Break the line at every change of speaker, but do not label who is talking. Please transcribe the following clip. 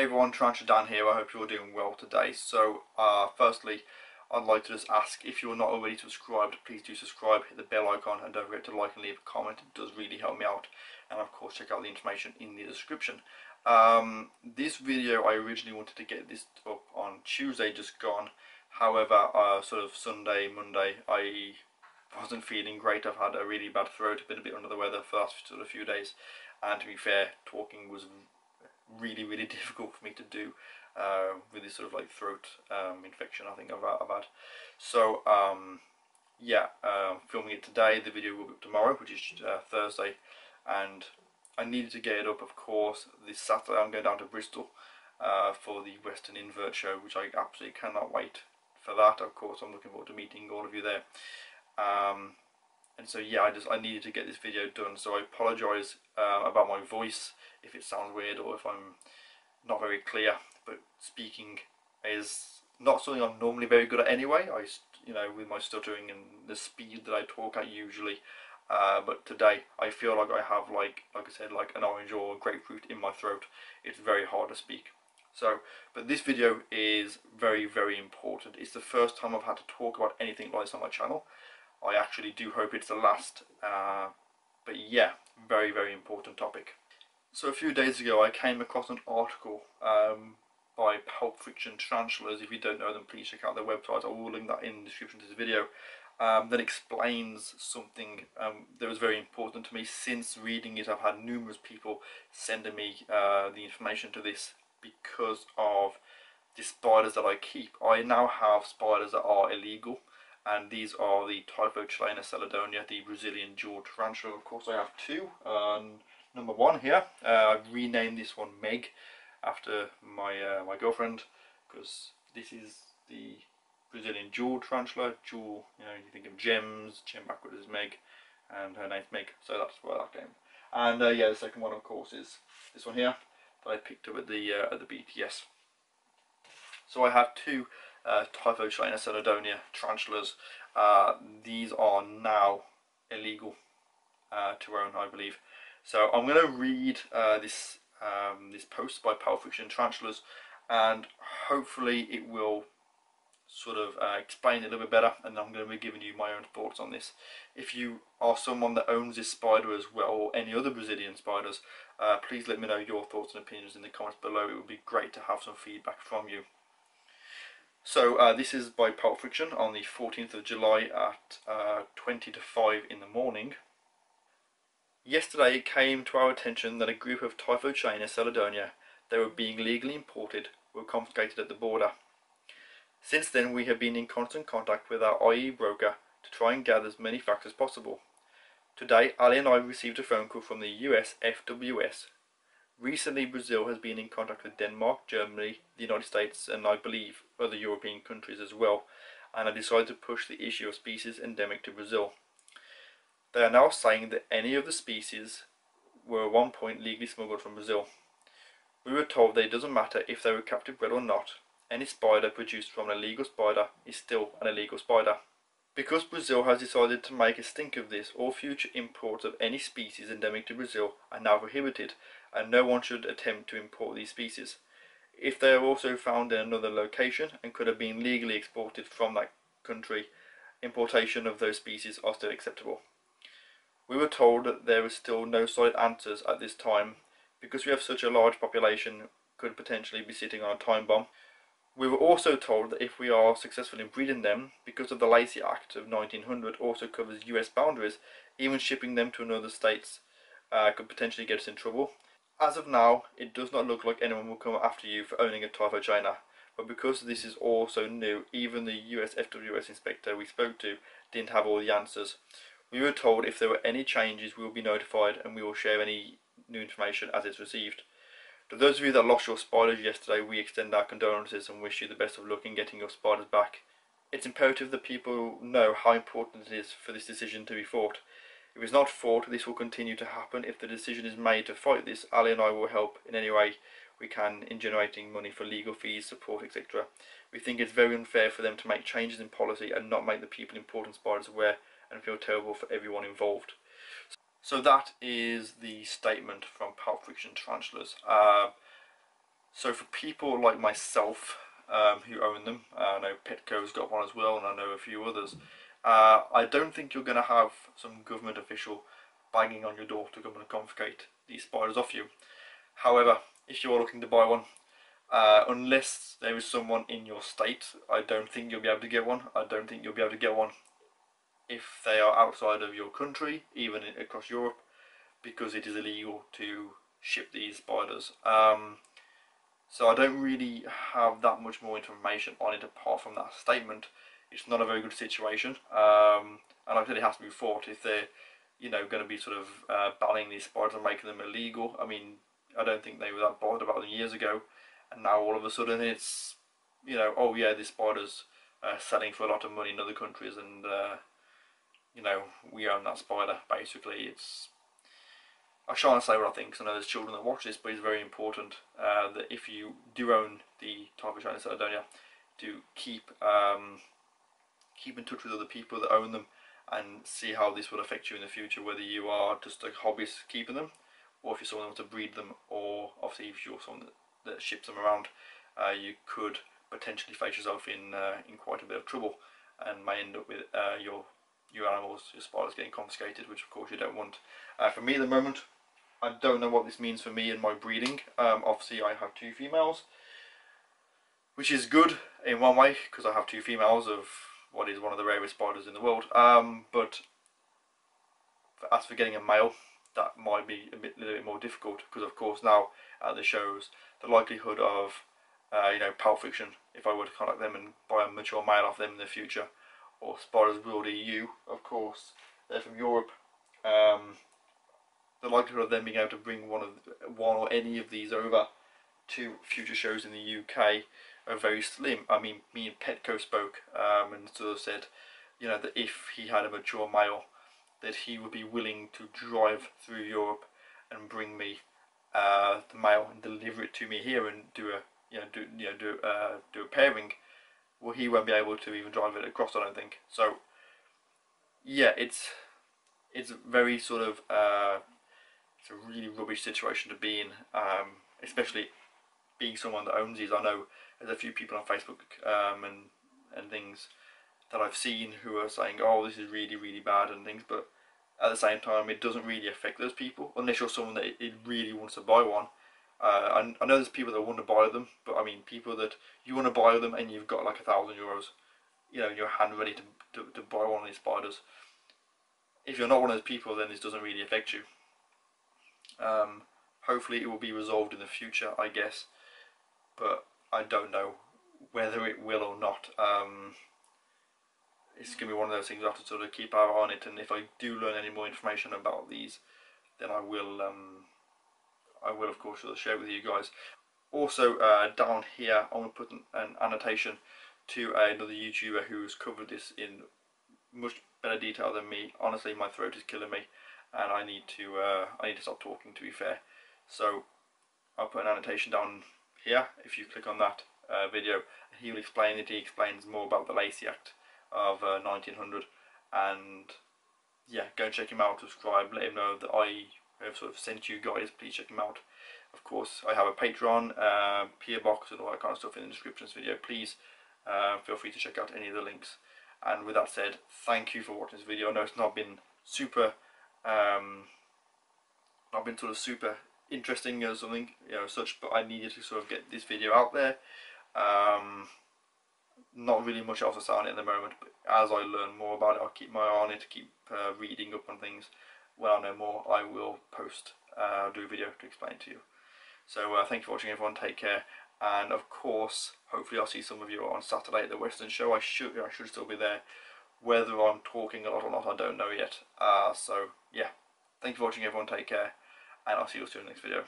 Hey everyone, TarantulaDan here. I hope you're doing well today. So, firstly, I'd like to just ask if you're not already subscribed, please do subscribe, hit the bell icon, and don't forget to like and leave a comment. It does really help me out. And of course, check out the information in the description. This video, I originally wanted to get this up on Tuesday, just gone. However, sort of Sunday, Monday, I wasn't feeling great. I've had a really bad throat, been a bit under the weather for the last sort of few days, and to be fair, talking was really difficult for me to do with this sort of like throat infection I think I've had. So filming it today. The video will be up tomorrow, which is Thursday, and I needed to get it up, of course. This Saturday I'm going down to Bristol for the Western Invert show, which I absolutely cannot wait for that. Of course, I'm looking forward to meeting all of you there. And so yeah, I needed to get this video done, so I apologise about my voice if it sounds weird or if I'm not very clear, but speaking is not something I'm normally very good at anyway. With my stuttering and the speed that I talk at usually, but today I feel like I have like I said, like an orange or a grapefruit in my throat. It's very hard to speak. So, but this video is very important. It's the first time I've had to talk about anything like this on my channel. I actually do hope it's the last, but yeah, very important topic. So a few days ago I came across an article by Pulp Fiction Tarantulas. If you don't know them, please check out their website. I will link that in the description to this video. That explains something that was very important to me. Since reading it, I've had numerous people sending me the information to this because of the spiders that I keep. I now have spiders that are illegal, and these are the Typhochlaena, seladonia, the Brazilian jewel tarantula. Of course I have two. Number one here, I've renamed this one Meg after my girlfriend, because this is the Brazilian jewel tarantula. Jewel, you think of gems, gem backwards is Meg, and her name's Meg, so that's where that came. And yeah, the second one of course is this one here that I picked up at the BTS. So I have two Typhochlaena, seladonia tarantulas. These are now illegal to own, I believe. So I'm going to read this post by Pulp Fiction Tarantulas, and hopefully it will sort of explain it a little bit better, and I'm going to be giving you my own thoughts on this. If you are someone that owns this spider as well, or any other Brazilian spiders, please let me know your thoughts and opinions in the comments below. It would be great to have some feedback from you. So this is by Pulp Fiction on the 14th of July at 20 to 5 in the morning. Yesterday it came to our attention that a group of Typhochlaena, seladonia that were being legally imported were confiscated at the border. Since then we have been in constant contact with our IE broker to try and gather as many facts as possible. Today Ali and I received a phone call from the US FWS. Recently Brazil has been in contact with Denmark, Germany, the United States, and I believe other European countries as well, and I decided to push the issue of species endemic to Brazil. They are now saying that any of the species were at one point legally smuggled from Brazil. We were told that it doesn't matter if they were captive bred or not, any spider produced from an illegal spider is still an illegal spider. Because Brazil has decided to make a stink of this, all future imports of any species endemic to Brazil are now prohibited, and no one should attempt to import these species. If they are also found in another location and could have been legally exported from that country, importation of those species are still acceptable. We were told that there was still no solid answers at this time, because we have such a large population could potentially be sitting on a time bomb. We were also told that if we are successful in breeding them, because of the Lacey Act of 1900 also covers US boundaries, even shipping them to another states could potentially get us in trouble. As of now, it does not look like anyone will come after you for owning a Typhochlaena, but because this is all so new, even the US FWS inspector we spoke to didn't have all the answers. We were told if there were any changes we will be notified, and we will share any new information as it's received. To those of you that lost your spiders yesterday, we extend our condolences and wish you the best of luck in getting your spiders back. It's imperative that people know how important it is for this decision to be fought. If it's not fought, this will continue to happen. If the decision is made to fight this, Ali and I will help in any way we can in generating money for legal fees, support, etc. We think it's very unfair for them to make changes in policy and not make the people importing spiders aware, and feel terrible for everyone involved. So that is the statement from Pulp Fiction Tarantulas. So for people like myself who own them, I know Petco's got one as well, and I know a few others. I don't think you're going to have some government official banging on your door to come and confiscate these spiders off you. However, if you're looking to buy one, unless there is someone in your state, I don't think you'll be able to get one. I don't think you'll be able to get one if they are outside of your country, even across Europe, because it is illegal to ship these spiders. So I don't really have that much more information on it apart from that statement. It's not a very good situation, and like I said, it has to be fought if they're, going to be sort of banning these spiders and making them illegal. I mean, I don't think they were that bothered about them years ago, and now all of a sudden it's, oh yeah, this spider's selling for a lot of money in other countries, and we own that spider. Basically, I shan't say what I think because I know there's children that watch this, but it's very important that if you do own the Typhochlaena seladonia, to keep in touch with other people that own them and see how this will affect you in the future, whether you are just a hobbyist keeping them, or if you're someone that wants to breed them, or obviously if you're someone that ships them around, you could potentially face yourself in quite a bit of trouble and may end up with your animals, your spiders getting confiscated, which of course you don't want. For me at the moment, I don't know what this means for me and my breeding. Obviously I have 2 females, which is good in one way because I have 2 females of what is one of the rarest spiders in the world. But as for getting a male, that might be a little bit more difficult because of course now at the shows, the likelihood of Pulp Fiction, if I were to contact them and buy a mature male off them in the future, or Spiders World EU, of course, they're from Europe. The likelihood of them being able to bring one or any of these over to future shows in the UK are very slim. I mean, me and Petco spoke and sort of said, that if he had a mature male, that he would be willing to drive through Europe and bring me the male and deliver it to me here and do a pairing. Well, he won't be able to even drive it across, I don't think. So, yeah, it's very sort of it's a really rubbish situation to be in, especially being someone that owns these. I know there's a few people on Facebook and things that I've seen who are saying, oh, this is really, really bad and things, but at the same time it doesn't really affect those people unless you're someone that it really wants to buy one. I know there's people that want to buy them, but I mean people that you want to buy them and you've got like €1,000 in your hand ready to buy one of these spiders. If you're not one of those people, then this doesn't really affect you. Hopefully it will be resolved in the future, I guess, but I don't know whether it will or not. It's going to be one of those things I have to sort of keep our eye on it, and if I do learn any more information about these, then I will of course share it with you guys. Also down here I'm going to put an annotation to another YouTuber who's covered this in much better detail than me. Honestly, my throat is killing me and I need to stop talking, to be fair. So I'll put an annotation down here. If you click on that video, he will explain it. He explains more about the Lacey Act of 1900, and yeah, go and check him out, subscribe, let him know that I have sort of sent you guys. Please check him out. Of course, I have a Patreon, PO box and all that kind of stuff in the description of this video. Please feel free to check out any of the links. And with that said, thank you for watching this video. I know it's not been super sort of super interesting or something, such, but I needed to sort of get this video out there. Not really much else to say on it at the moment, but as I learn more about it, I'll keep my eye on it, keep reading up on things. When I know more, I will do a video to explain to you. So thank you for watching, everyone. Take care, and of course, hopefully I'll see some of you on Saturday at the Western Show. I should still be there. Whether I'm talking a lot or not, I don't know yet. So yeah, thank you for watching, everyone. Take care, and I'll see you soon in the next video.